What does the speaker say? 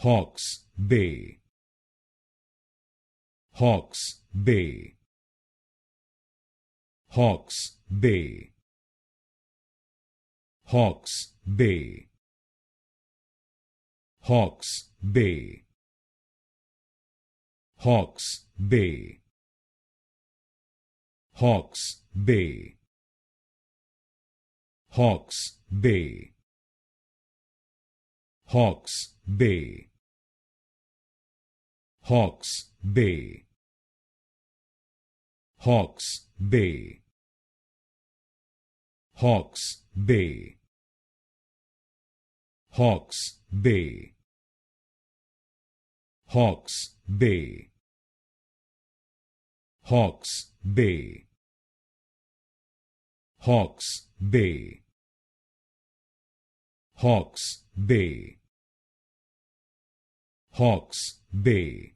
Hawke's Bay, Hawke's Bay, Hawke's Bay, Hawke's Bay, Hawke's Bay, Hawke's Bay, Hawke's Bay, Hawke's Bay, Hawke's Bay, Hawke's Bay, Hawke's Bay, Hawke's Bay, Hawke's Bay, Hawke's Bay, Hawke's Bay, Hawke's Bay, Hawke's Bay, Hawke's Bay,